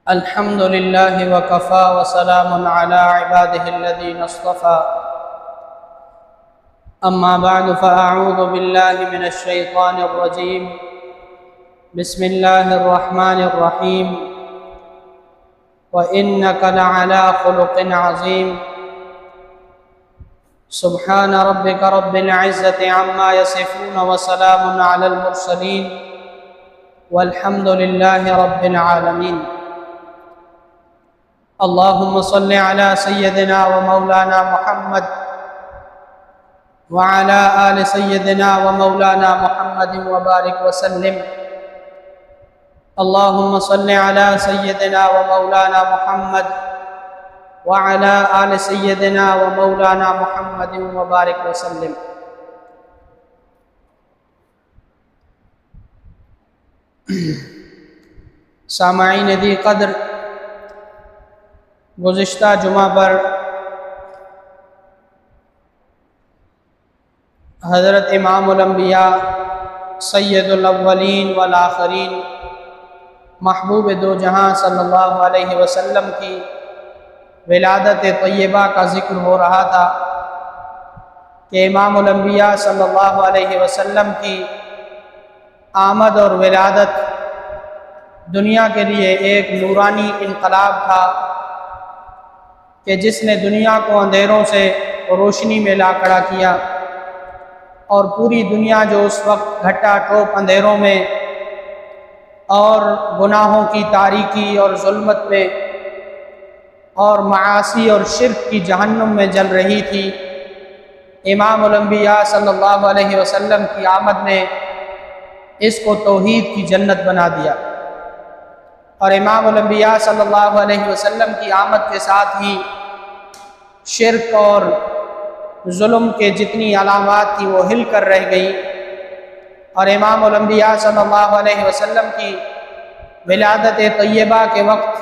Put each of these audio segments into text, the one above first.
الحمد لله وكفى وسلام على عباده الذين اصطفى أما بعد فأعوذ بالله من الشيطان الرجيم بسم الله الرحمن الرحيم وإنك لعلى خلق عظيم سبحان ربك رب العزة عما يصفون وسلام على المرسلين والحمد لله رب العالمين اللهم صل على سيدنا ومولانا محمد وعلى آل سيدنا ومولانا محمد وبارك وسلم اللهم صل على سيدنا ومولانا محمد وعلى آل سيدنا ومولانا محمد وبارك وسلم۔ سامعین دی قدر، گزشتہ جمعہ پر حضرت امام الانبیاء سید الاولین والآخرین محبوب دو جہاں صلی اللہ علیہ وسلم کی ولادت طیبہ کا ذکر ہو رہا تھا کہ امام الانبیاء صلی اللہ علیہ وسلم کی آمد اور ولادت دنیا کے لیے ایک نورانی انقلاب تھا کہ جس نے دنیا کو اندھیروں سے روشنی میں لا کھڑا کیا، اور پوری دنیا جو اس وقت گھٹا ٹوپ اندھیروں میں اور گناہوں کی تاریکی اور ظلمت میں اور معاصی اور شرک کی جہنم میں جل رہی تھی، امام الانبیاء صلی اللہ علیہ وسلم کی آمد نے اس کو توحید کی جنت بنا دیا، اور امام الانبیاء صلی اللہ علیہ وسلم کی آمد کے ساتھ ہی شرک اور ظلم کے جتنی علامات تھی وہ ہل کر رہ گئی، اور امام الانبیاء صلی اللہ علیہ وسلم کی ولادت طیبہ کے وقت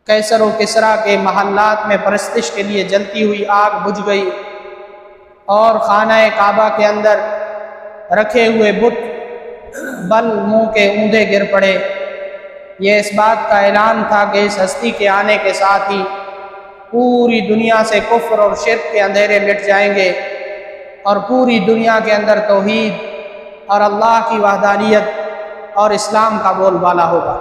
قیصر و کسریٰ کے محلات میں پرستش کے لیے جلتی ہوئی آگ بجھ گئی، اور خانہ کعبہ کے اندر رکھے ہوئے بت بل منہ کے اوندے گر پڑے۔ یہ اس بات کا اعلان تھا کہ اس ہستی کے آنے کے ساتھ ہی پوری دنیا سے کفر اور شرک کے اندھیرے مٹ جائیں گے، اور پوری دنیا کے اندر توحید اور اللہ کی وحدانیت اور اسلام کا بول بالا ہوگا۔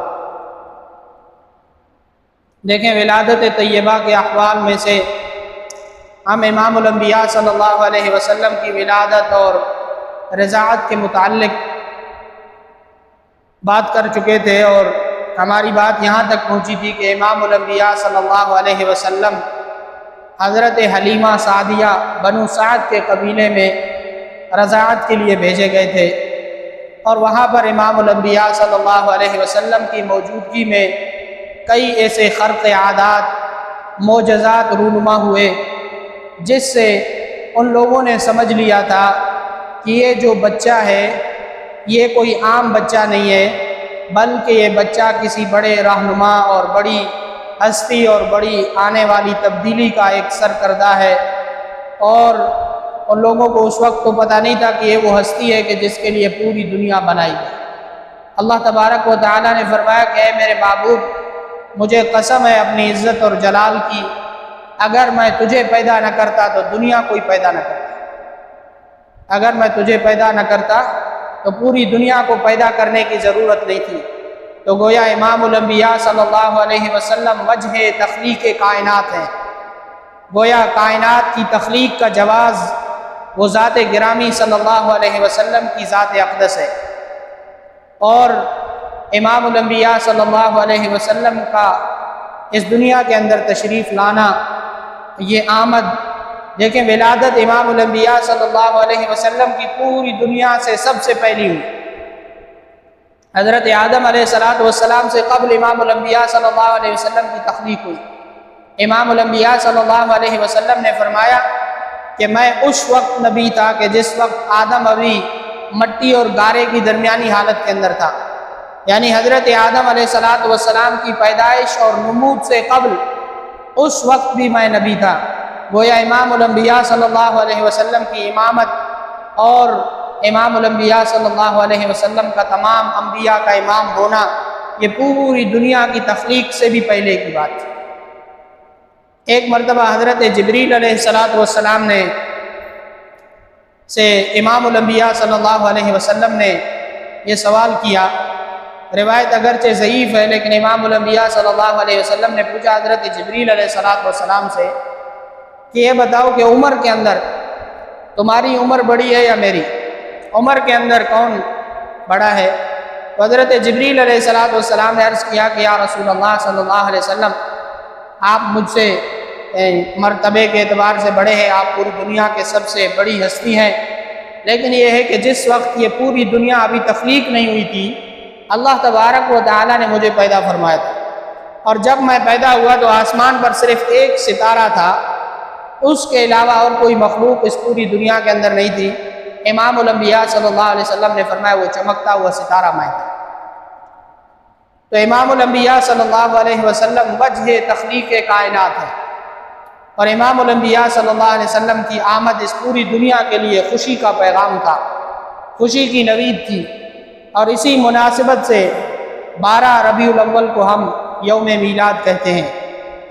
دیکھیں، ولادت طیبہ کے احوال میں سے ہم امام الانبیاء صلی اللہ علیہ وسلم کی ولادت اور رضاعت کے متعلق بات کر چکے تھے، اور ہماری بات یہاں تک پہنچی تھی کہ امام الانبیاء صلی اللہ علیہ وسلم حضرت حلیمہ سعدیہ بنو سعد کے قبیلے میں رضاعت کے لیے بھیجے گئے تھے، اور وہاں پر امام الانبیاء صلی اللہ علیہ وسلم کی موجودگی میں کئی ایسے خرق عادات معجزات رونما ہوئے جس سے ان لوگوں نے سمجھ لیا تھا کہ یہ جو بچہ ہے یہ کوئی عام بچہ نہیں ہے، بلکہ یہ بچہ کسی بڑے رہنما اور بڑی ہستی اور بڑی آنے والی تبدیلی کا ایک سرکردہ ہے۔ اور ان لوگوں کو اس وقت تو پتہ نہیں تھا کہ یہ وہ ہستی ہے کہ جس کے لیے پوری دنیا بنائی ہے۔ اللہ تبارک و تعالیٰ نے فرمایا کہ اے میرے محبوب، مجھے قسم ہے اپنی عزت اور جلال کی، اگر میں تجھے پیدا نہ کرتا تو دنیا کوئی پیدا نہ کرتا، اگر میں تجھے پیدا نہ کرتا تو پوری دنیا کو پیدا کرنے کی ضرورت نہیں تھی۔ تو گویا امام الانبیاء صلی اللہ علیہ وسلم وجہ تخلیق کائنات ہیں، گویا کائنات کی تخلیق کا جواز وہ ذات گرامی صلی اللہ علیہ وسلم کی ذات اقدس ہے، اور امام الانبیاء صلی اللہ علیہ وسلم کا اس دنیا کے اندر تشریف لانا، یہ آمد، دیکھیں ولادت امام الانبیاء صلی اللہ علیہ وسلم کی پوری دنیا سے سب سے پہلی ہوئی۔ حضرت آدم علیہ السلام سے قبل امام الانبیاء صلی اللہ علیہ وسلم کی تخلیق ہوئی۔ امام الانبیاء صلی اللہ علیہ وسلم نے فرمایا کہ میں اس وقت نبی تھا کہ جس وقت آدم ابھی مٹی اور گارے کی درمیانی حالت کے اندر تھا، یعنی حضرت آدم علیہ السلام کی پیدائش اور نمود سے قبل اس وقت بھی میں نبی تھا۔ گویا امام الانبیاء صلی اللہ علیہ وسلم کی امامت اور امام الانبیاء صلی اللہ علیہ وسلم کا تمام انبیاء کا امام ہونا، یہ پوری دنیا کی تخلیق سے بھی پہلے کی بات تھی۔ ایک مرتبہ حضرت جبریل علیہ السلام نے سے امام الانبیاء صلی اللہ علیہ وسلم نے یہ سوال کیا، روایت اگرچہ ضعیف ہے لیکن امام الانبیاء صلی اللہ علیہ وسلم نے پوچھا حضرت جبریل علیہ السلام سے کہ یہ بتاؤ کہ عمر کے اندر تمہاری عمر بڑی ہے یا میری؟ عمر کے اندر کون بڑا ہے؟ تو حضرت جبریل علیہ السلام نے عرض کیا کہ یا رسول اللہ صلی اللہ علیہ وسلم، آپ مجھ سے مرتبے کے اعتبار سے بڑے ہیں، آپ پوری دنیا کے سب سے بڑی ہستی ہیں، لیکن یہ ہے کہ جس وقت یہ پوری دنیا ابھی تخلیق نہیں ہوئی تھی، اللہ تبارک و تعالیٰ نے مجھے پیدا فرمایا تھا، اور جب میں پیدا ہوا تو آسمان پر صرف ایک ستارہ تھا، اس کے علاوہ اور کوئی مخلوق اس پوری دنیا کے اندر نہیں تھی۔ امام الانبیاء صلی اللہ علیہ وسلم نے فرمایا وہ چمکتا ہوا ستارہ میں تھا۔ تو امام الانبیاء صلی اللہ علیہ وسلم وجہ تخلیق کائنات ہے، اور امام الانبیاء صلی اللہ علیہ وسلم کی آمد اس پوری دنیا کے لیے خوشی کا پیغام تھا، خوشی کی نوید تھی، اور اسی مناسبت سے 12 ربیع الاول کو ہم یوم میلاد کہتے ہیں۔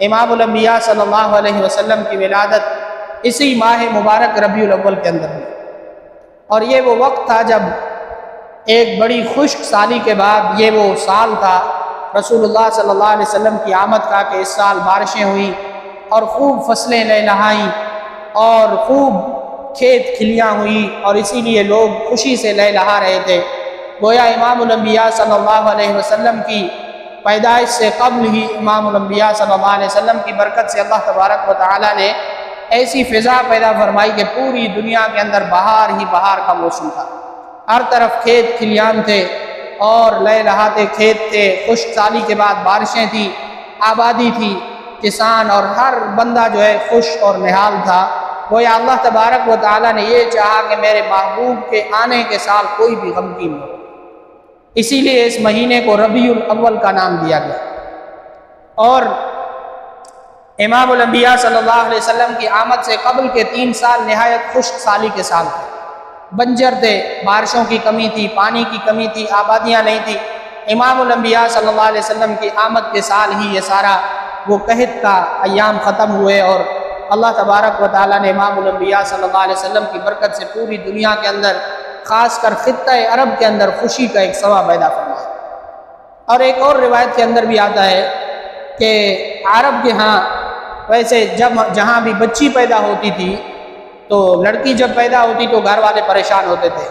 امام الانبیاء صلی اللہ علیہ وسلم کی ولادت اسی ماہ مبارک ربیع الاول کے اندر ہوئی، اور یہ وہ وقت تھا جب ایک بڑی خشک سالی کے بعد یہ وہ سال تھا رسول اللہ صلی اللہ علیہ وسلم کی آمد کا، کہ اس سال بارشیں ہوئیں اور خوب فصلیں لہلہائیں اور خوب کھیت کھلیاں ہوئیں، اور اسی لیے لوگ خوشی سے لہلہا رہے تھے۔ گویا امام الانبیاء صلی اللہ علیہ وسلم کی پیدائش سے قبل ہی امام الانبیاء صلی اللہ علیہ وسلم کی برکت سے اللہ تبارک و تعالیٰ نے ایسی فضا پیدا فرمائی کہ پوری دنیا کے اندر بہار ہی بہار کا موسم تھا، ہر طرف کھیت کھلیان تھے اور لہلہاتے کھیت تھے، خشک سالی کے بعد بارشیں تھیں، آبادی تھی، کسان اور ہر بندہ جو ہے خوش اور نہال تھا۔ گویا اللہ تبارک و تعالیٰ نے یہ چاہا کہ میرے محبوب کے آنے کے سال کوئی بھی غمگین نہ ہو، اسی لیے اس مہینے کو ربیع الاول کا نام دیا گیا۔ اور امام الانبیاء صلی اللہ علیہ وسلم کی آمد سے قبل کے 3 سال نہایت خشک سالی کے سال تھے، بنجر تھے، بارشوں کی کمی تھی، پانی کی کمی تھی، آبادیاں نہیں تھی۔ امام الانبیاء صلی اللہ علیہ وسلم کی آمد کے سال ہی یہ سارا وہ قحط کا ایام ختم ہوئے، اور اللہ تبارک و تعالیٰ نے امام الانبیاء صلی اللہ علیہ وسلم کی برکت سے پوری دنیا کے اندر، خاص کر خطہ عرب کے اندر خوشی کا ایک سوا پیدا فرمایا۔ اور ایک اور روایت کے اندر بھی آتا ہے کہ عرب کے ہاں ویسے جہاں بھی بچی پیدا ہوتی تھی تو لڑکی جب پیدا ہوتی تو گھر والے پریشان ہوتے تھے،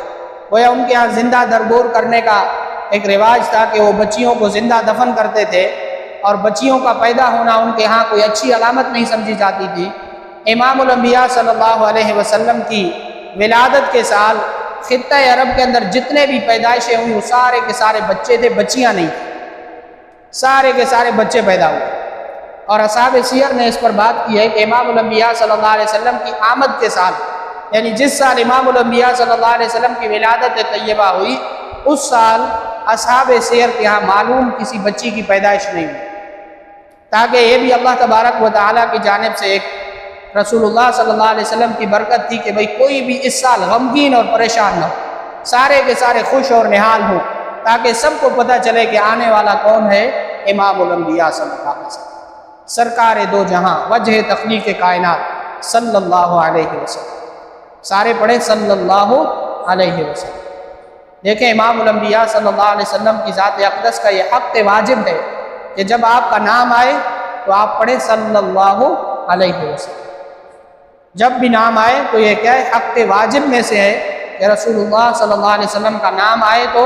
گویا ان کے ہاں زندہ درگور کرنے کا ایک رواج تھا کہ وہ بچیوں کو زندہ دفن کرتے تھے، اور بچیوں کا پیدا ہونا ان کے ہاں کوئی اچھی علامت نہیں سمجھی جاتی تھی۔ امام الانبیاء صلی اللہ علیہ وسلم کی ولادت کے سال خطہ عرب کے اندر جتنے بھی پیدائشیں ہوئی وہ سارے کے سارے بچے تھے، بچیاں نہیں تھیں، سارے کے سارے بچے پیدا ہوئے۔ اور اصحاب سیر نے اس پر بات کی ہے کہ امام الانبیاء صلی اللہ علیہ وسلم کی آمد کے سال، یعنی جس سال امام الانبیاء صلی اللہ علیہ وسلم کی ولادت طیبہ ہوئی، اس سال اصحاب سیر کے ہاں معلوم کسی بچی کی پیدائش نہیں ہوئی، تاکہ یہ بھی اللہ تبارک و تعالیٰ کی جانب سے ایک رسول اللہ صلی اللہ علیہ وسلم کی برکت تھی کہ بھئی کوئی بھی اس سال غمگین اور پریشان نہ ہو، سارے کے سارے خوش اور نہال ہوں، تاکہ سب کو پتہ چلے کہ آنے والا کون ہے، امام الانبیاء صلی اللہ علیہ وسلم، سرکار دو جہاں، وجہ تخلیق کائنات صلی اللہ علیہ وسلم۔ سارے پڑھیں صلی اللہ علیہ وسلم۔ دیکھیں امام الانبیاء صلی اللہ علیہ وسلم کی ذات اقدس کا یہ حق واجب ہے کہ جب آپ کا نام آئے تو آپ پڑھیں صلی اللہ علیہ وسلم۔ جب بھی نام آئے تو یہ کیا ہے، حق واجب میں سے ہے کہ رسول اللہ صلی اللہ علیہ وسلم کا نام آئے تو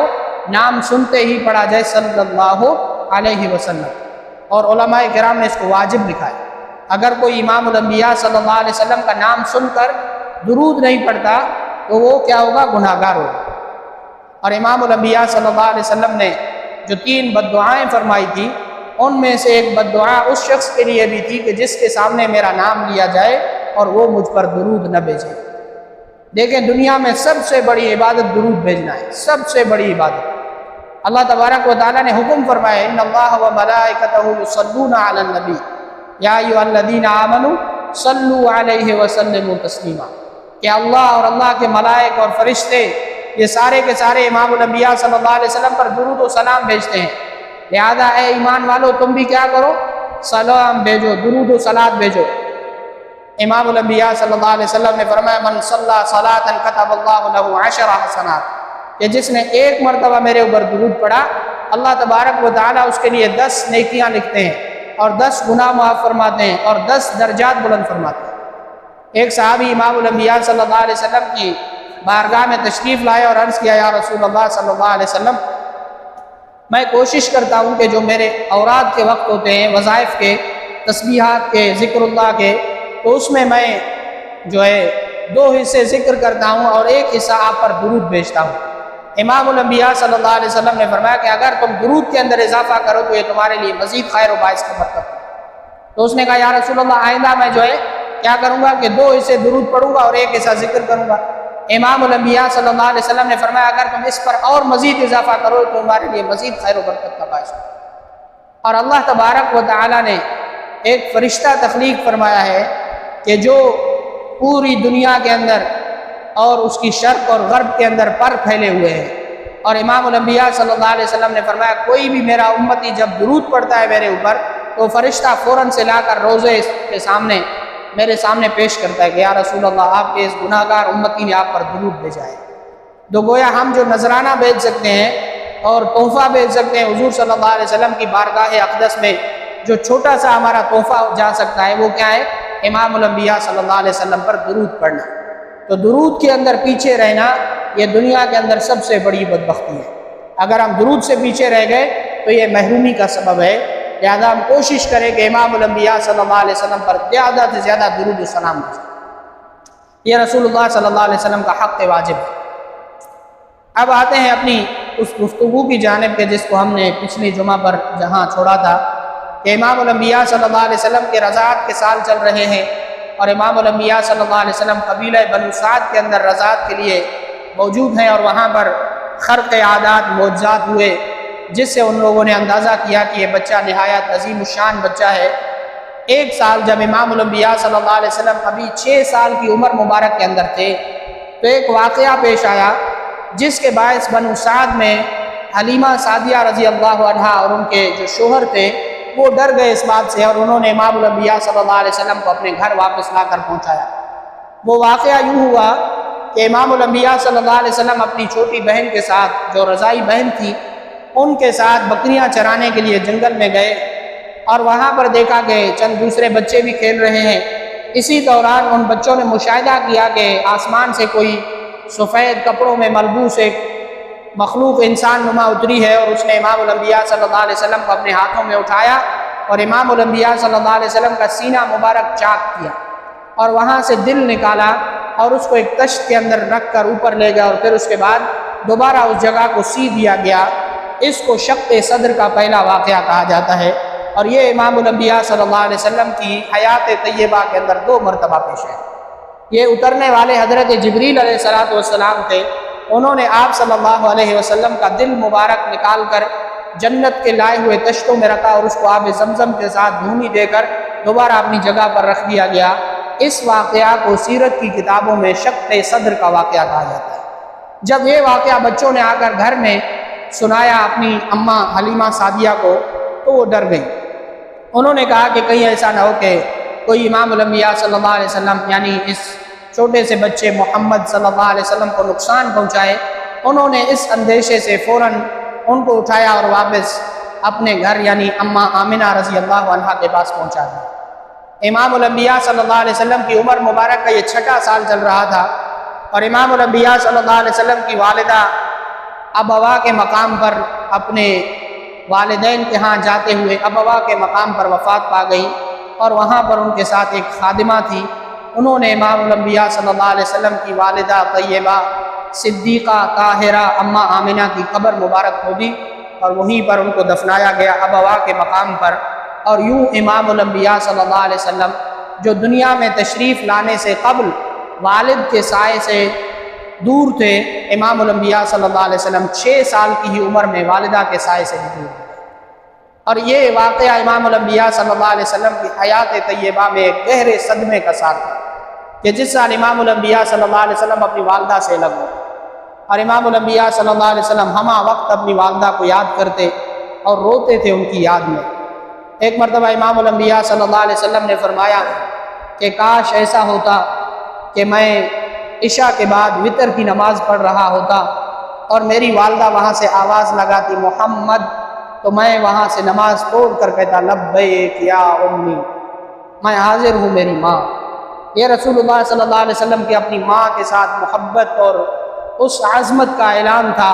نام سنتے ہی پڑھا جائے صلی اللہ علیہ وسلم، اور علماء کرام نے اس کو واجب لکھا ہے۔ اگر کوئی امام الانبیاء صلی اللہ علیہ وسلم کا نام سن کر درود نہیں پڑھتا تو وہ کیا ہوگا، گناہگار ہوگا۔ اور امام الانبیاء صلی اللہ علیہ وسلم نے جو 3 بددعائیں فرمائی تھی، ان میں سے ایک بددعا اس شخص کے لیے بھی تھی کہ جس کے سامنے میرا نام لیا جائے اور وہ مجھ پر درود نہ بھیجے۔ دیکھیں دنیا میں سب سے بڑی عبادت درود بھیجنا ہے، سب سے بڑی عبادت۔ اللہ تبارک و تعالیٰ نے حکم فرمایا ان اللہ و ملائکتہ یصلون علی النبی یا ایھا الذین آمنوا صلوا علیہ وسلموا تسلیما، کہ اللہ اور اللہ کے ملائک اور فرشتے یہ سارے کے سارے امام الانبیاء صلی اللہ علیہ وسلم پر درود و سلام بھیجتے ہیں۔ لہذا اے ایمان والو تم بھی کیا کرو، سلام بھیجو، درود و صلات بھیجو۔ امام الانبیاء صلی اللہ علیہ وسلم نے فرمایا من صلی صلاۃ کتب اللہ له 10 حسنات، کہ جس نے ایک مرتبہ میرے اوپر درود پڑھا اللہ تبارک و تعالیٰ اس کے لیے 10 نیکیاں لکھتے ہیں اور 10 گناہ معاف فرماتے ہیں اور 10 درجات بلند فرماتے ہیں۔ ایک صحابی امام الانبیاء صلی اللہ علیہ وسلم کی بارگاہ میں تشریف لائے اور عرض کیا یا رسول اللہ صلی اللہ علیہ وسلم، میں کوشش کرتا ہوں کہ جو میرے اوراد کے وقت ہوتے ہیں، وظائف کے، تسبیحات کے، ذکر اللہ کے، تو اس میں جو ہے 2 حصے ذکر کرتا ہوں اور 1 حصہ آپ پر درود بھیجتا ہوں۔ امام الانبیاء صلی اللہ علیہ وسلم نے فرمایا کہ اگر تم درود کے اندر اضافہ کرو تو یہ تمہارے لیے مزید خیر و باعث کا برکت ہے۔ تو اس نے کہا یا رسول اللہ آئندہ میں جو ہے کیا کروں گا کہ 2 حصے درود پڑھوں گا اور 1 حصہ ذکر کروں گا۔ امام الانبیاء صلی اللہ علیہ وسلم نے فرمایا اگر تم اس پر اور مزید اضافہ کرو تو تمہارے لیے مزید خیر و برکت کا باعث ہے۔ اور اللہ تبارک و تعالیٰ نے ایک فرشتہ تخلیق فرمایا ہے کہ جو پوری دنیا کے اندر اور اس کی شرق اور غرب کے اندر پر پھیلے ہوئے ہیں، اور امام الانبیاء صلی اللہ علیہ وسلم نے فرمایا کوئی بھی میرا امتی جب درود پڑھتا ہے میرے اوپر تو فرشتہ فوراً سے لا کر روزے کے سامنے میرے سامنے پیش کرتا ہے کہ یا رسول اللہ آپ کے اس گناہ گار امتی نے آپ پر درود بھیجا ہے۔ تو گویا ہم جو نذرانہ بھیج سکتے ہیں اور تحفہ بھیج سکتے ہیں حضور صلی اللہ علیہ وسلم کی بارگاہ اقدس میں، جو چھوٹا سا ہمارا تحفہ جا سکتا ہے وہ کیا ہے؟ امام الانبیاء صلی اللہ علیہ وسلم پر درود پڑھنا۔ تو درود کے اندر پیچھے رہنا یہ دنیا کے اندر سب سے بڑی بدبختی ہے۔ اگر ہم درود سے پیچھے رہ گئے تو یہ محرومی کا سبب ہے، لہذا ہم کوشش کریں کہ امام الانبیاء صلی اللہ علیہ وسلم پر زیادہ سے زیادہ درود و سلام بھیجیں۔ یہ رسول اللہ صلی اللہ علیہ وسلم کا حق واجب ہے۔ اب آتے ہیں اپنی اس گفتگو کی جانب کہ جس کو ہم نے پچھلی جمعہ پر جہاں چھوڑا تھا کہ امام الانبیاء صلی اللہ علیہ وسلم کے رضاعت کے سال چل رہے ہیں، اور امام الانبیاء صلی اللہ علیہ وسلم قبیلہ بنو سعد کے اندر رضاعت کے لیے موجود ہیں، اور وہاں پر خرق عادات معجزات ہوئے جس سے ان لوگوں نے اندازہ کیا کہ یہ بچہ نہایت عظیم الشان بچہ ہے۔ 1 سال جب امام الانبیاء صلی اللہ علیہ وسلم ابھی 6 سال کی عمر مبارک کے اندر تھے تو ایک واقعہ پیش آیا جس کے باعث بنو سعد میں حلیمہ سعدیہ رضی اللہ عنہا اور ان کے جو شوہر تھے وہ ڈر گئے اس بات سے، اور انہوں نے امام الانبیاء صلی اللہ علیہ وسلم کو اپنے گھر واپس لا کر پہنچایا۔ وہ واقعہ یوں ہوا کہ امام الانبیاء صلی اللہ علیہ وسلم اپنی چھوٹی بہن کے ساتھ جو رضائی بہن تھی ان کے ساتھ بکریاں چرانے کے لیے جنگل میں گئے، اور وہاں پر دیکھا کہ چند دوسرے بچے بھی کھیل رہے ہیں۔ اسی دوران ان بچوں نے مشاہدہ کیا کہ آسمان سے کوئی سفید کپڑوں میں ملبوس ایک مخلوق انسان نما اتری ہے، اور اس نے امام الانبیاء صلی اللہ علیہ وسلم کو اپنے ہاتھوں میں اٹھایا اور امام الانبیاء صلی اللہ علیہ وسلم کا سینہ مبارک چاک کیا اور وہاں سے دل نکالا اور اس کو ایک تشت کے اندر رکھ کر اوپر لے گیا، اور پھر اس کے بعد دوبارہ اس جگہ کو سی دیا گیا۔ اس کو شق صدر کا پہلا واقعہ کہا جاتا ہے، اور یہ امام الانبیاء صلی اللہ علیہ وسلم کی حیات طیبہ کے اندر 2 مرتبہ پیش ہے۔ یہ اترنے والے حضرت جبریل علیہ السلام تھے، انہوں نے آپ صلی اللہ علیہ وسلم کا دل مبارک نکال کر جنت کے لائے ہوئے تشتوں میں رکھا اور اس کو آب زمزم کے ساتھ دھونی دے کر دوبارہ اپنی جگہ پر رکھ دیا گیا۔ اس واقعہ کو سیرت کی کتابوں میں شق صدر کا واقعہ کہا جاتا ہے۔ جب یہ واقعہ بچوں نے آ کر گھر میں سنایا اپنی اماں حلیمہ سعدیہ کو تو وہ ڈر گئی۔ انہوں نے کہا کہ کہیں ایسا نہ ہو کہ کوئی امام الانبیاء صلی اللہ علیہ وسلم یعنی اس چھوٹے سے بچے محمد صلی اللہ علیہ وسلم کو نقصان پہنچائے۔ انہوں نے اس اندیشے سے فوراً ان کو اٹھایا اور واپس اپنے گھر یعنی اماں آمنہ رضی اللہ عنہا کے پاس پہنچا دیا۔ امام الانبیاء صلی اللہ علیہ وسلم کی عمر مبارک کا یہ 6واں سال چل رہا تھا، اور امام الانبیاء صلی اللہ علیہ وسلم کی والدہ ابوا کے مقام پر اپنے والدین کے ہاں جاتے ہوئے ابوا کے مقام پر وفات پا گئی، اور وہاں پر ان کے ساتھ ایک خادمہ تھی۔ انہوں نے امام الانبیاء صلی اللہ علیہ وسلم کی والدہ طیبہ صدیقہ طاہرہ اماں آمنہ کی قبر مبارک کھودی اور وہیں پر ان کو دفنایا گیا ابوا کے مقام پر۔ اور یوں امام الانبیاء صلی اللہ علیہ وسلم جو دنیا میں تشریف لانے سے قبل والد کے سائے سے دور تھے، امام الانبیاء صلی اللہ علیہ وسلم 6 سال کی ہی عمر میں والدہ کے سائے سے بھی دور ہوئے۔ اور یہ واقعہ امام الانبیاء صلی اللہ علیہ وسلم کی حیات طیبہ میں ایک گہرے صدمے کا ساتھ تھا کہ جس سال امام الانبیاء صلی اللہ علیہ وسلم اپنی والدہ سے الگ ہوئے، اور امام الانبیاء صلی اللہ علیہ وسلم ہمہ وقت اپنی والدہ کو یاد کرتے اور روتے تھے ان کی یاد میں۔ ایک مرتبہ امام الانبیاء صلی اللہ علیہ وسلم نے فرمایا کہ کاش ایسا ہوتا کہ میں عشاء کے بعد وتر کی نماز پڑھ رہا ہوتا اور میری والدہ وہاں سے آواز لگاتی محمد، تو میں وہاں سے نماز توڑ کر کہتا لبیک یا امی، میں حاضر ہوں میری ماں۔ یہ رسول اللہ صلی اللہ علیہ وسلم کی اپنی ماں کے ساتھ محبت اور اس عظمت کا اعلان تھا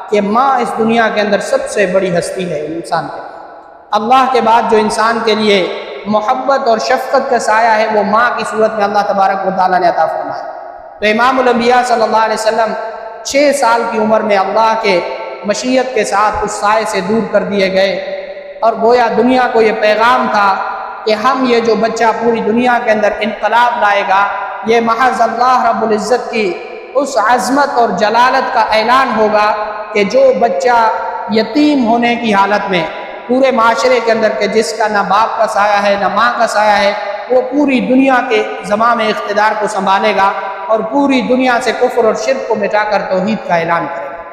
کہ ماں اس دنیا کے اندر سب سے بڑی ہستی ہے انسان کے۔ اللہ کے بعد جو انسان کے لیے محبت اور شفقت کا سایہ ہے وہ ماں کی صورت میں اللہ تبارک و تعالیٰ نے عطا فرمایا۔ تو امام الانبیاء صلی اللہ علیہ وسلم 6 سال کی عمر میں اللہ کے مشیت کے ساتھ اس سائے سے دور کر دیے گئے، اور گویا دنیا کو یہ پیغام تھا کہ ہم یہ جو بچہ پوری دنیا کے اندر انقلاب لائے گا، یہ محض اللہ رب العزت کی اس عظمت اور جلالت کا اعلان ہوگا کہ جو بچہ یتیم ہونے کی حالت میں پورے معاشرے کے اندر کہ جس کا نہ باپ کا سایہ ہے نہ ماں کا سایہ ہے، وہ پوری دنیا کے زمام اقتدار کو سنبھالے گا اور پوری دنیا سے کفر اور شرک کو مٹا کر توحید کا اعلان کرے گا۔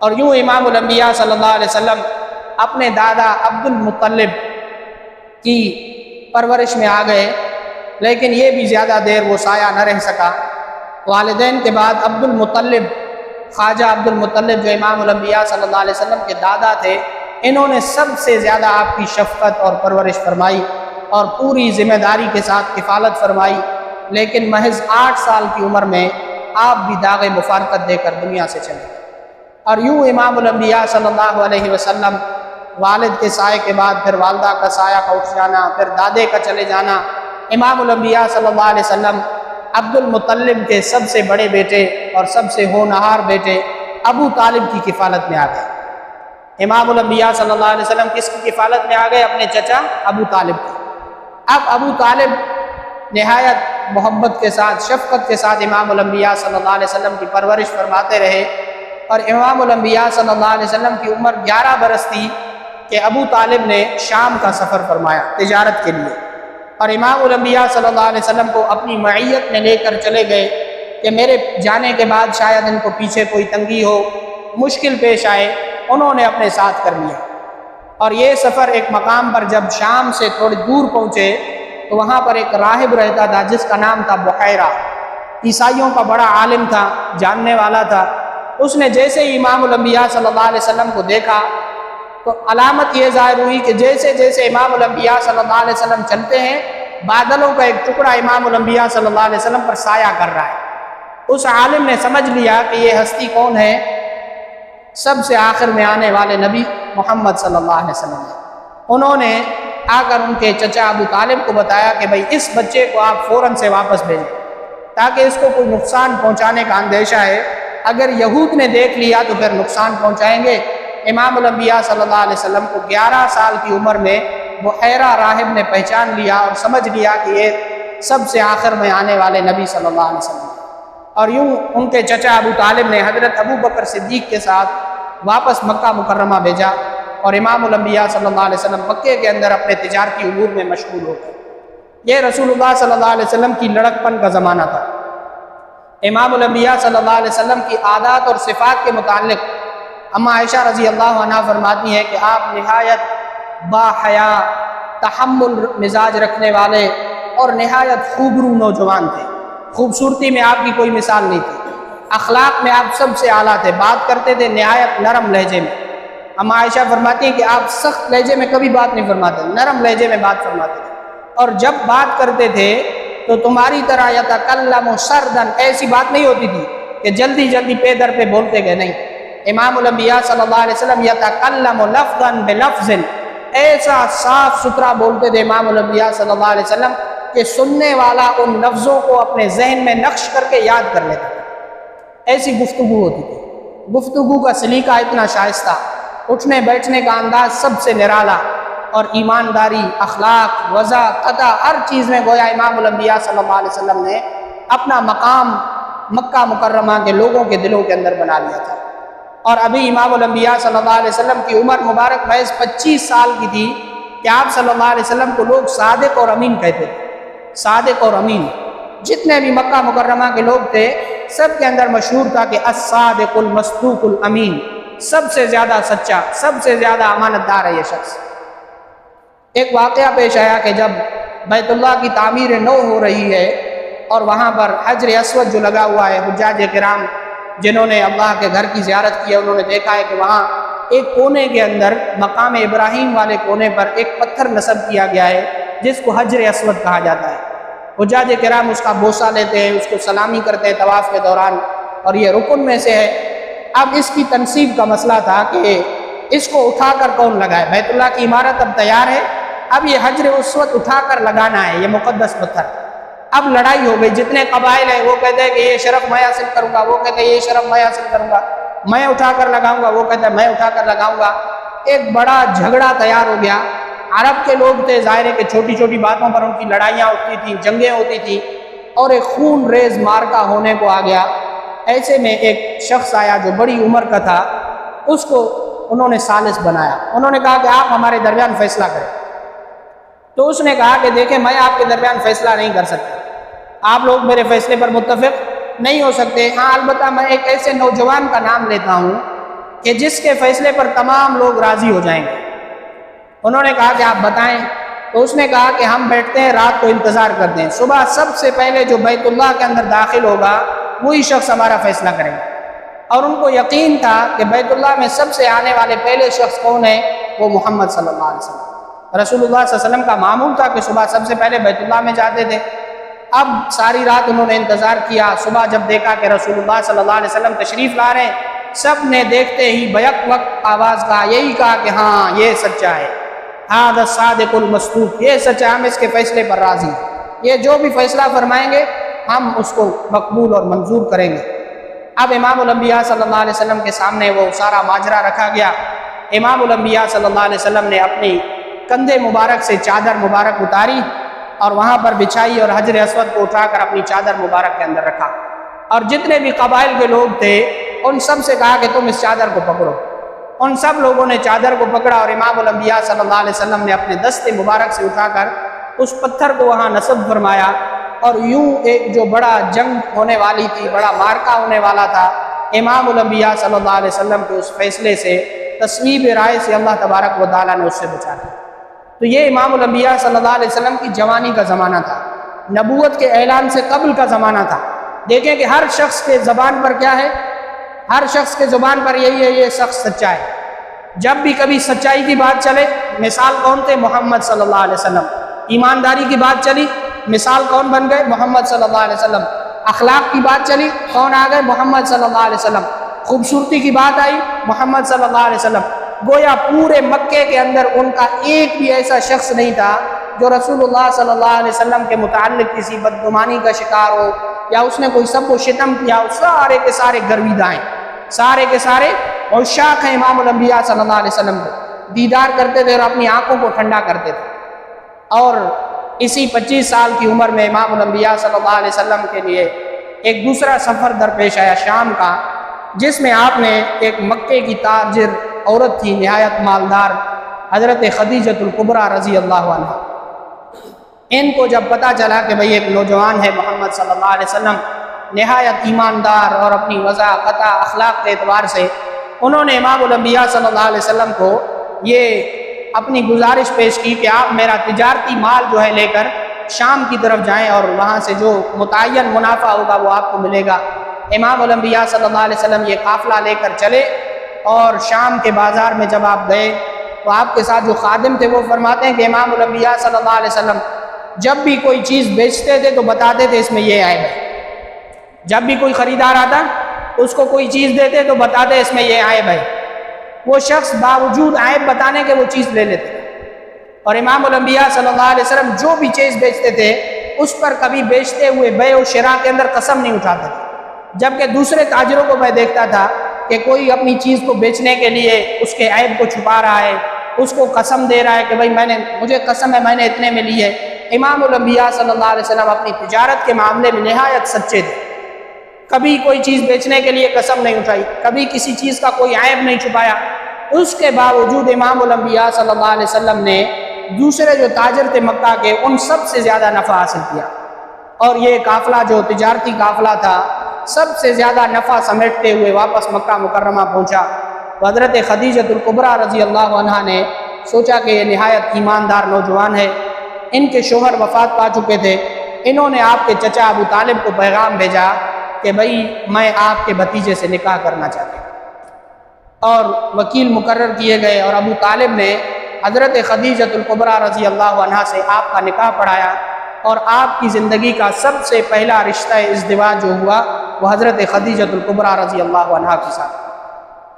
اور یوں امام الانبیاء صلی اللہ علیہ وسلم اپنے دادا عبد المطلب کی پرورش میں آ گئے، لیکن یہ بھی زیادہ دیر وہ سایہ نہ رہ سکا۔ والدین کے بعد عبد المطلب، خواجہ عبد المطلب جو امام الانبیاء صلی اللہ علیہ وسلم کے دادا تھے، انہوں نے سب سے زیادہ آپ کی شفقت اور پرورش فرمائی اور پوری ذمہ داری کے ساتھ کفالت فرمائی، لیکن محض 8 سال کی عمر میں آپ بھی داغ مفارقت دے کر دنیا سے چلے گئے۔ اور یوں امام الانبیاء صلی اللہ علیہ وسلم والد کے سائے کے بعد پھر والدہ کا سایہ کا اٹھ جانا، پھر دادے کا چلے جانا، امام الانبیاء صلی اللہ علیہ وسلم عبد المطلب کے سب سے بڑے بیٹے اور سب سے ہونہار بیٹے ابو طالب کی کفالت میں آ گئے۔ امام الانبیاء صلی اللہ علیہ وسلم کس کی کفالت میں آ گئے؟ اپنے چچا ابو طالب کی۔ اب ابو طالب نہایت محبت کے ساتھ، شفقت کے ساتھ امام الانبیاء صلی اللہ علیہ وسلم کی پرورش فرماتے رہے، اور امام الانبیاء صلی اللہ علیہ وسلم کی عمر 11 برس تھی کہ ابو طالب نے شام کا سفر فرمایا تجارت کے لیے، اور امام الانبیاء صلی اللہ علیہ وسلم کو اپنی معیت میں لے کر چلے گئے کہ میرے جانے کے بعد شاید ان کو پیچھے کوئی تنگی ہو، مشکل پیش آئے، انہوں نے اپنے ساتھ کر لیا۔ اور یہ سفر ایک مقام پر جب شام سے تھوڑی دور پہنچے تو وہاں پر ایک راہب رہتا تھا جس کا نام تھا بحیرہ، عیسائیوں کا بڑا عالم تھا، جاننے والا تھا۔ اس نے جیسے ہی امام الانبیاء صلی اللہ علیہ وسلم کو دیکھا تو علامت یہ ظاہر ہوئی کہ جیسے جیسے امام الانبیاء صلی اللہ علیہ وسلم چلتے ہیں، بادلوں کا ایک ٹکڑا امام الانبیاء صلی اللہ علیہ وسلم پر سایہ کر رہا ہے۔ اس عالم نے سمجھ لیا کہ یہ ہستی کون ہے؟ سب سے آخر میں آنے والے نبی محمد صلی اللہ علیہ وسلم ہے۔ انہوں نے آ کر ان کے چچا ابو طالب کو بتایا کہ بھئی اس بچے کو آپ فوراً سے واپس بھیجیں، تاکہ اس کو کوئی نقصان پہنچانے کا اندیشہ ہے، اگر یہود نے دیکھ لیا تو پھر نقصان پہنچائیں گے۔ امام الانبیاء صلی اللہ علیہ وسلم کو 11 سال کی عمر میں بحیرہ راہب نے پہچان لیا اور سمجھ لیا کہ یہ سب سے آخر میں آنے والے نبی صلی اللہ علیہ وسلم۔ اور یوں ان کے چچا ابو طالب نے حضرت ابو بکر صدیق کے ساتھ واپس مکہ مکرمہ بھیجا، اور امام الانبیاء صلی اللہ علیہ وسلم مکے کے اندر اپنے تجارتی امور میں مشغول ہو گئے۔ یہ رسول اللہ صلی اللہ علیہ وسلم کی لڑکپن کا زمانہ تھا۔ امام الانبیاء صلی اللہ علیہ وسلم کی عادات اور صفات کے متعلق اما عائشہ رضی اللہ عنہا فرماتی ہیں کہ آپ نہایت با حیا، تحمل مزاج رکھنے والے اور نہایت خوبرو نوجوان تھے۔ خوبصورتی میں آپ کی کوئی مثال نہیں تھی، اخلاق میں آپ سب سے اعلیٰ تھے، بات کرتے تھے نہایت نرم لہجے میں۔ اما عائشہ فرماتی ہیں کہ آپ سخت لہجے میں کبھی بات نہیں فرماتے، نرم لہجے میں بات فرماتے تھے، اور جب بات کرتے تھے تو تمہاری طرح یتکلم سردن، ایسی بات نہیں ہوتی تھی کہ جلدی جلدی پے در پہ بولتے گئے، نہیں۔ امام الانبیاء صلی اللہ علیہ وسلم یتکلم لفظا بلفظ، ایسا صاف ستھرا بولتے تھے امام الانبیاء صلی اللہ علیہ وسلم کہ سننے والا ان لفظوں کو اپنے ذہن میں نقش کر کے یاد کر لیتا تھا۔ ایسی گفتگو ہوتی تھی، گفتگو کا سلیقہ اتنا شائستہ، اٹھنے بیٹھنے کا انداز سب سے نرالا، اور ایمانداری، اخلاق، وضع، قطع، ہر چیز میں گویا امام الانبیاء صلی اللہ علیہ وسلم نے اپنا مقام مکہ مکرمہ کے لوگوں کے دلوں کے اندر بنا لیا تھا۔ اور ابھی امام الانبیاء صلی اللہ علیہ وسلم کی عمر مبارک محض 25 سال کی تھی کہ آپ صلی اللہ علیہ وسلم کو لوگ صادق اور امین کہتے تھے۔ صادق اور امین، جتنے بھی مکہ مکرمہ کے لوگ تھے سب کے اندر مشہور تھا کہ الصادق المصدوق الامین، سب سے زیادہ سچا، سب سے زیادہ امانت دار ہے یہ شخص۔ ایک واقعہ پیش آیا کہ جب بیت اللہ کی تعمیر نو ہو رہی ہے اور وہاں پر حجر اسود جو لگا ہوا ہے، حجاج کرام جنہوں نے اللہ کے گھر کی زیارت کی ہے انہوں نے دیکھا ہے کہ وہاں ایک کونے کے اندر مقام ابراہیم والے کونے پر ایک پتھر نصب کیا گیا ہے جس کو حجر اسود کہا جاتا ہے۔ حجاج کرام اس کا بوسہ لیتے ہیں، اس کو سلامی کرتے ہیں طواف کے دوران، اور یہ رکن میں سے ہے۔ اب اس کی تنصیب کا مسئلہ تھا کہ اس کو اٹھا کر کون لگائے، بیت اللہ کی عمارت اب تیار ہے، اب یہ حجر اسود اٹھا کر لگانا ہے، یہ مقدس پتھر۔ اب لڑائی ہو گئی، جتنے قبائل ہیں وہ کہتے ہیں کہ یہ شرف میں حاصل کروں گا، وہ کہتے ہیں یہ شرف میں حاصل کروں گا، میں اٹھا کر لگاؤں گا، وہ کہتا ہے میں اٹھا کر لگاؤں گا۔ ایک بڑا جھگڑا تیار ہو گیا۔ عرب کے لوگ تھے، ظاہر ہے کہ چھوٹی چھوٹی باتوں پر ان کی لڑائیاں ہوتی تھیں، جنگیں ہوتی تھیں، اور ایک خون ریز مارکا ہونے کو آ گیا۔ ایسے میں ایک شخص آیا جو بڑی عمر کا تھا، اس کو انہوں نے ثالث بنایا۔ انہوں نے کہا کہ آپ ہمارے درمیان فیصلہ کریں۔ تو اس نے کہا کہ دیکھیں میں آپ کے درمیان فیصلہ نہیں کر سکتا، آپ لوگ میرے فیصلے پر متفق نہیں ہو سکتے، ہاں البتہ میں ایک ایسے نوجوان کا نام لیتا ہوں کہ جس کے فیصلے پر تمام لوگ راضی ہو جائیں گے۔ انہوں نے کہا کہ آپ بتائیں۔ تو اس نے کہا کہ ہم بیٹھتے ہیں رات کو انتظار کرتے ہیں، صبح سب سے پہلے جو بیت اللہ کے اندر داخل ہوگا وہی شخص ہمارا فیصلہ کرے گا۔ اور ان کو یقین تھا کہ بیت اللہ میں سب سے آنے والے پہلے شخص کون ہے، وہ محمد صلی اللہ علیہ وسلم۔ رسول اللہ صلی اللہ علیہ وسلم کا معمول تھا کہ صبح سب سے پہلے بیت اللہ میں جاتے تھے۔ اب ساری رات انہوں نے انتظار کیا، صبح جب دیکھا کہ رسول اللہ صلی اللہ علیہ وسلم تشریف لا رہے ہیں، سب نے دیکھتے ہی بیک وقت آواز کہا، یہی کہا کہ ہاں یہ سچا ہے، ھذا الصادق المصدوق، یہ سچا، ہم اس کے فیصلے پر راضی ہیں، یہ جو بھی فیصلہ فرمائیں گے ہم اس کو مقبول اور منظور کریں گے۔ اب امام الانبیاء صلی اللہ علیہ وسلم کے سامنے وہ سارا ماجرا رکھا گیا۔ امام الانبیاء صلی اللہ علیہ وسلم نے اپنی کندھے مبارک سے چادر مبارک اتاری اور وہاں پر بچھائی اور حجر اسود کو اٹھا کر اپنی چادر مبارک کے اندر رکھا، اور جتنے بھی قبائل کے لوگ تھے ان سب سے کہا کہ تم اس چادر کو پکڑو۔ ان سب لوگوں نے چادر کو پکڑا اور امام الانبیاء صلی اللہ علیہ وسلم نے اپنے دست مبارک سے اٹھا کر اس پتھر کو وہاں نصب فرمایا، اور یوں ایک جو بڑا جنگ ہونے والی تھی، بڑا مارکا ہونے والا تھا، امام الانبیاء صلی اللہ علیہ وسلم کے اس فیصلے سے، تصویب رائے سے اللہ تبارک و تعالیٰ نے اس سے بچا دیا۔ تو یہ امام الانبیاء صلی اللہ علیہ وسلم کی جوانی کا زمانہ تھا، نبوت کے اعلان سے قبل کا زمانہ تھا۔ دیکھیں کہ ہر شخص کے زبان پر کیا ہے، ہر شخص کے زبان پر یہی ہے، یہ شخص سچا ہے۔ جب بھی کبھی سچائی کی بات چلے، مثال کون تھے؟ محمد صلی اللہ علیہ وسلم۔ ایمانداری کی بات چلی، مثال کون بن گئے؟ محمد صلی اللہ علیہ وسلم۔ اخلاق کی بات چلی، کون آ گئے؟ محمد صلی اللہ علیہ وسلم۔ خوبصورتی کی بات آئی، محمد صلی اللہ علیہ وسلم۔ گویا پورے مکے کے اندر ان کا ایک بھی ایسا شخص نہیں تھا جو رسول اللہ صلی اللہ علیہ وسلم کے متعلق کسی بدگمانی کا شکار ہو یا اس نے کوئی سب و شتم کیا ہو۔ سارے کے سارے گرویدہ ہیں، سارے کے سارے عشاق ہیں امام الانبیاء صلی اللہ علیہ وسلم کو، دیدار کرتے تھے اور اپنی آنکھوں کو ٹھنڈا کرتے تھے۔ اور اسی 25 سال کی عمر میں امام الانبیاء صلی اللہ علیہ وسلم کے لیے ایک دوسرا سفر درپیش آیا شام کا، جس میں آپ نے ایک مکے کی تاجر عورت تھی نہایت مالدار، حضرت خدیجۃ الکبریٰ رضی اللہ عنہ، ان کو جب پتہ چلا کہ بھئی ایک نوجوان ہے محمد صلی اللہ علیہ وسلم، نہایت ایماندار اور اپنی وضع قطع اخلاق کے اعتبار سے، انہوں نے امام الانبیاء صلی اللہ علیہ وسلم کو یہ اپنی گزارش پیش کی کہ آپ میرا تجارتی مال جو ہے لے کر شام کی طرف جائیں اور وہاں سے جو متعین منافع ہوگا وہ آپ کو ملے گا۔ امام الانبیاء صلی اللہ علیہ وسلم یہ قافلہ لے کر چلے، اور شام کے بازار میں جب آپ گئے تو آپ کے ساتھ جو خادم تھے وہ فرماتے ہیں کہ امام الانبیاء صلی اللہ علیہ وسلم جب بھی کوئی چیز بیچتے تھے تو بتاتے تھے اس میں یہ عیب ہے، جب بھی کوئی خریدار آتا اس کو کوئی چیز دیتے تو بتاتے اس میں یہ عیب ہے، وہ شخص باوجود عیب بتانے کے وہ چیز لے لیتے۔ اور امام الانبیاء صلی اللہ علیہ وسلم جو بھی چیز بیچتے تھے اس پر کبھی بیچتے ہوئے بیع و شراء کے اندر قسم نہیں اٹھاتے تھے، جبکہ دوسرے تاجروں کو میں دیکھتا تھا کہ کوئی اپنی چیز کو بیچنے کے لیے اس کے عیب کو چھپا رہا ہے، اس کو قسم دے رہا ہے کہ بھائی مجھے قسم ہے میں نے اتنے میں لی ہے۔ امام الانبیاء صلی اللہ علیہ وسلم اپنی تجارت کے معاملے میں نہایت سچے تھے، کبھی کوئی چیز بیچنے کے لیے قسم نہیں اٹھائی، کبھی کسی چیز کا کوئی عیب نہیں چھپایا۔ اس کے باوجود امام الانبیاء صلی اللہ علیہ وسلم نے دوسرے جو تاجر تھے مکہ کے ان سب سے زیادہ نفع حاصل کیا، اور یہ قافلہ جو تجارتی قافلہ تھا سب سے زیادہ نفع سمیٹتے ہوئے واپس مکہ مکرمہ پہنچا۔ تو حضرت خدیجۃ الکبریٰ رضی اللہ عنہا نے سوچا کہ یہ نہایت ایماندار نوجوان ہے، ان کے شوہر وفات پا چکے تھے، انہوں نے آپ کے چچا ابو طالب کو پیغام بھیجا کہ بھئی میں آپ کے بھتیجے سے نکاح کرنا چاہتے ہیں، اور وکیل مقرر کیے گئے، اور ابو طالب نے حضرت خدیجۃ الکبریٰ رضی اللہ عنہا سے آپ کا نکاح پڑھایا، اور آپ کی زندگی کا سب سے پہلا رشتہ ازدواج جو ہوا وہ حضرت خدیجۃ الکبریٰ رضی اللہ عنہا کے ساتھ۔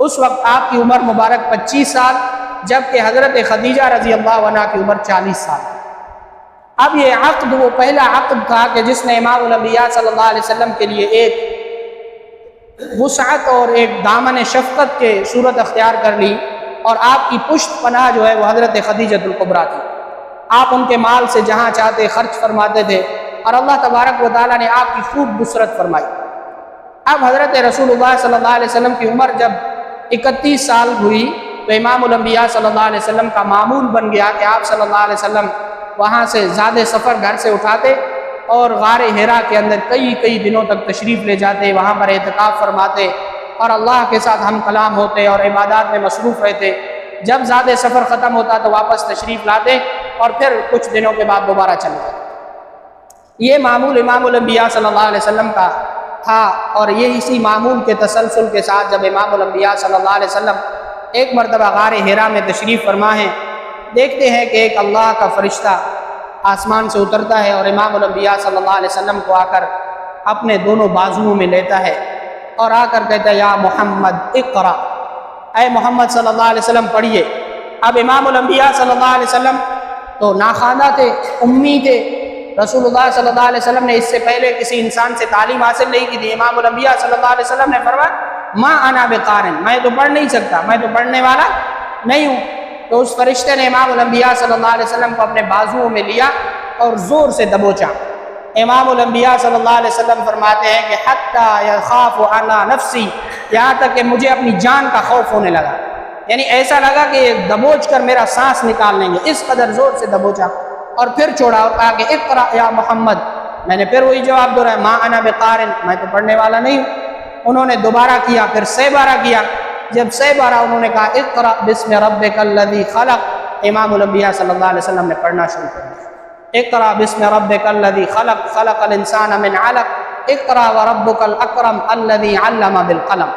اس وقت آپ کی عمر مبارک 25 سال، جبکہ حضرت خدیجہ رضی اللہ عنہا کی عمر 40 سال۔ اب یہ عقد وہ پہلا عقد تھا کہ جس نے امام الانبیاء صلی اللہ علیہ وسلم کے لیے ایک وسعت اور ایک دامن شفقت کے صورت اختیار کر لی، اور آپ کی پشت پناہ جو ہے وہ حضرت خدیجۃ الکبریٰ تھی۔ آپ ان کے مال سے جہاں چاہتے خرچ فرماتے تھے، اور اللہ تبارک و تعالیٰ نے آپ کی خوب نصرت فرمائی۔ اب حضرت رسول اللہ صلی اللہ علیہ وسلم کی عمر جب 31 سال ہوئی تو امام الانبیاء صلی اللہ علیہ وسلم کا معمول بن گیا کہ آپ صلی اللہ علیہ وسلم وہاں سے زیادہ سفر گھر سے اٹھاتے اور غار حرا کے اندر کئی دنوں تک تشریف لے جاتے، وہاں پر اعتکاف فرماتے اور اللہ کے ساتھ ہم کلام ہوتے اور عبادات میں مصروف رہتے۔ جب زیادہ سفر ختم ہوتا تو واپس تشریف لاتے اور پھر کچھ دنوں کے بعد دوبارہ چلے جاتے۔ یہ معمول امام الانبیاء صلی اللہ علیہ وسلم کا تھا، اور یہ اسی معمول کے تسلسل کے ساتھ جب امام الانبیاء صلی اللہ علیہ وسلم ایک مرتبہ غار حرا میں تشریف فرما ہیں، دیکھتے ہیں کہ ایک اللہ کا فرشتہ آسمان سے اترتا ہے اور امام الانبیاء صلی اللہ علیہ وسلم کو آ کر اپنے دونوں بازوؤں میں لیتا ہے اور آ کر کہتا ہے یا محمد اقرا، اے محمد صلی اللہ علیہ وسلم پڑھیے۔ اب امام الانبیاء صلی اللہ علیہ وسلم تو ناخواندہ تھے، امی تھے، رسول اللہ صلی اللہ علیہ وسلم نے اس سے پہلے کسی انسان سے تعلیم حاصل نہیں کی تھی۔ امام الانبیاء صلی اللہ علیہ وسلم نے فرمایا ما انا بقارن، میں تو پڑھ نہیں سکتا، میں تو پڑھنے والا نہیں ہوں۔ تو اس فرشتے نے امام الانبیاء صلی اللہ علیہ وسلم کو اپنے بازوؤں میں لیا اور زور سے دبوچا۔ امام الانبیاء صلی اللہ علیہ وسلم فرماتے ہیں کہ حتی یخاف علی نفسی، یہاں تک کہ مجھے اپنی جان کا خوف ہونے لگا، یعنی ایسا لگا کہ یہ دبوچ کر میرا سانس نکال لیں گے، اس قدر زور سے دبوچا اور پھر چھوڑا اور کہا کہ اقرا یا محمد۔ میں نے پھر وہی جواب دہرایا ما انا بقارن، میں تو پڑھنے والا نہیں ہوں۔ انہوں نے دوبارہ کیا، پھر 6 بارہ کیا۔ جب 6 بارہ انہوں نے کہا اقرا بسم ربک الذی خلق، امام الانبیاء صلی اللہ علیہ وسلم نے پڑھنا شروع کر دیا۔ اقرا بسم ربک الذی خلق، خلق الانسان من علق، اقرا وربک الاکرم الذی علم بالقلم۔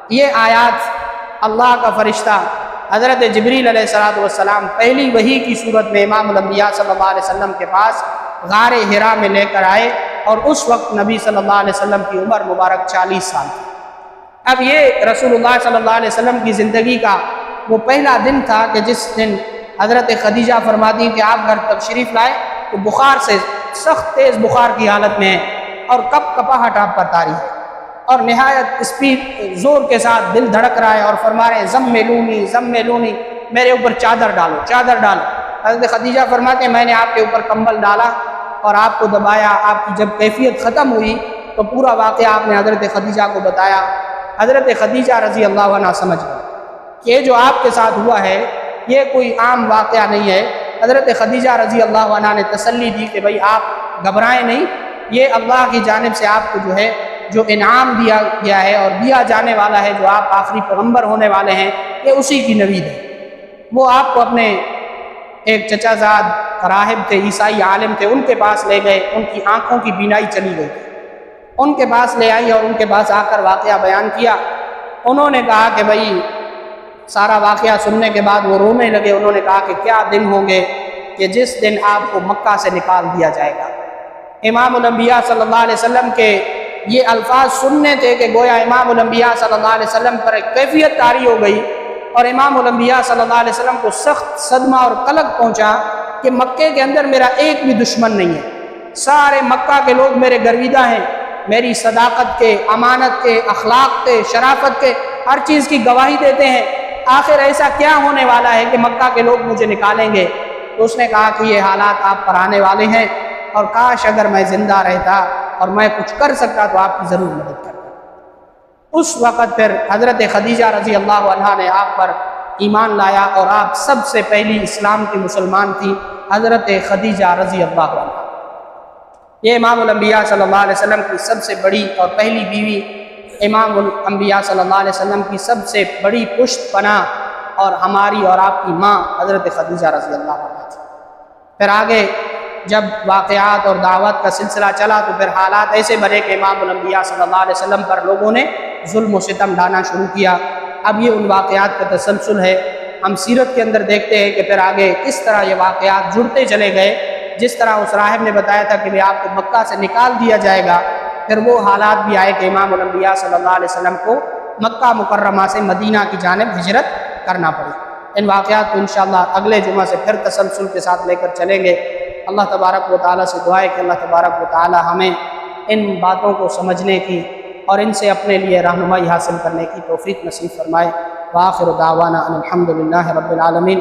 یہ آیات اللہ کا فرشتہ حضرت جبریل علیہ السلام پہلی وحی کی صورت میں امام الانبیاء صلی اللہ علیہ وسلم کے پاس غار حرا میں لے کر آئے، اور اس وقت نبی صلی اللہ علیہ وسلم کی عمر مبارک 40 سال تھی۔ اب یہ رسول اللہ صلی اللہ علیہ وسلم کی زندگی کا وہ پہلا دن تھا کہ جس دن حضرت خدیجہ فرماتی ہیں کہ آپ گھر تشریف لائے تو بخار سے سخت تیز بخار کی حالت میں ہیں اور کپ کپاہٹ آپ پر طاری ہے، اور نہایت اسپیڈ زور کے ساتھ دل دھڑک رہا ہے، اور فرما رہے ہیں زملونی، میرے اوپر چادر ڈالو۔ حضرت خدیجہ فرماتے ہیں میں نے آپ کے اوپر کمبل ڈالا اور آپ کو دبایا۔ آپ کی جب کیفیت ختم ہوئی تو پورا واقعہ آپ نے حضرت خدیجہ کو بتایا۔ حضرت خدیجہ رضی اللہ عنہ سمجھ گئے کہ یہ جو آپ کے ساتھ ہوا ہے یہ کوئی عام واقعہ نہیں ہے۔ حضرت خدیجہ رضی اللہ عنہ نے تسلی دی کہ بھئی آپ گھبرائیں نہیں، یہ اللہ کی جانب سے آپ کو جو انعام دیا گیا ہے اور دیا جانے والا ہے، جو آپ آخری پیغمبر ہونے والے ہیں، یہ اسی کی نوید ہے۔ وہ آپ کو اپنے ایک چچا زاد راہب تھے، عیسائی عالم تھے، ان کے پاس لے گئے، ان کی آنکھوں کی بینائی چلی گئی، ان کے پاس لے آئی اور ان کے پاس آ کر واقعہ بیان کیا۔ انہوں نے کہا کہ بھئی سارا واقعہ سننے کے بعد وہ رونے لگے۔ انہوں نے کہا کہ کیا دن ہوں گے کہ جس دن آپ کو مکہ سے نکال دیا جائے گا۔ امام الانبیاء صلی اللہ علیہ وسلم کے یہ الفاظ سننے تھے کہ گویا امام الانبیاء صلی اللہ علیہ وسلم پر ایک کیفیت طاری ہو گئی، اور امام الانبیاء صلی اللہ علیہ وسلم کو سخت صدمہ اور قلق پہنچا کہ مکے کے اندر میرا ایک بھی دشمن نہیں ہے، سارے مکہ کے لوگ میرے گرویدہ ہیں، میری صداقت کے، امانت کے، اخلاق کے، شرافت کے، ہر چیز کی گواہی دیتے ہیں۔ آخر ایسا کیا ہونے والا ہے کہ مکہ کے لوگ مجھے نکالیں گے؟ تو اس نے کہا کہ یہ حالات آپ پر آنے والے ہیں، اور کاش اگر میں زندہ رہتا اور میں کچھ کر سکتا تو آپ کی ضرور مدد کرتا۔ اس وقت پھر حضرت خدیجہ رضی اللہ عنہا نے آپ پر ایمان لایا، اور آپ سب سے پہلی اسلام کی مسلمان تھی، حضرت خدیجہ رضی اللہ عنہا۔ یہ امام الانبیاء صلی اللہ علیہ وسلم کی سب سے بڑی اور پہلی بیوی امام الانبیاء صلی اللہ علیہ وسلم کی سب سے بڑی پشت پناہ اور ہماری اور آپ کی ماں حضرت خدیجہ رضی اللہ عنہا تھی۔ پھر آگے جب واقعات اور دعوت کا سلسلہ چلا تو پھر حالات ایسے بنے کہ امام الانبیاء صلی اللہ علیہ وسلم پر لوگوں نے ظلم و ستم ڈھانا شروع کیا۔ اب یہ ان واقعات کا تسلسل ہے۔ ہم سیرت کے اندر دیکھتے ہیں کہ پھر آگے کس طرح یہ واقعات جڑتے چلے گئے۔ جس طرح اس راہب نے بتایا تھا کہ آپ کو مکہ سے نکال دیا جائے گا، پھر وہ حالات بھی آئے کہ امام الانبیاء صلی اللہ علیہ وسلم کو مکہ مکرمہ سے مدینہ کی جانب ہجرت کرنا پڑی۔ ان واقعات کو انشاءاللہ اگلے جمعہ سے پھر تسلسل کے ساتھ لے کر چلیں گے۔ اللہ تبارک و تعالیٰ سے دعا ہے کہ اللہ تبارک و تعالیٰ ہمیں ان باتوں کو سمجھنے کی اور ان سے اپنے لیے رہنمائی حاصل کرنے کی توفیق نصیب فرمائے۔ وآخر دعوانا ان الحمد للہ رب العالمین۔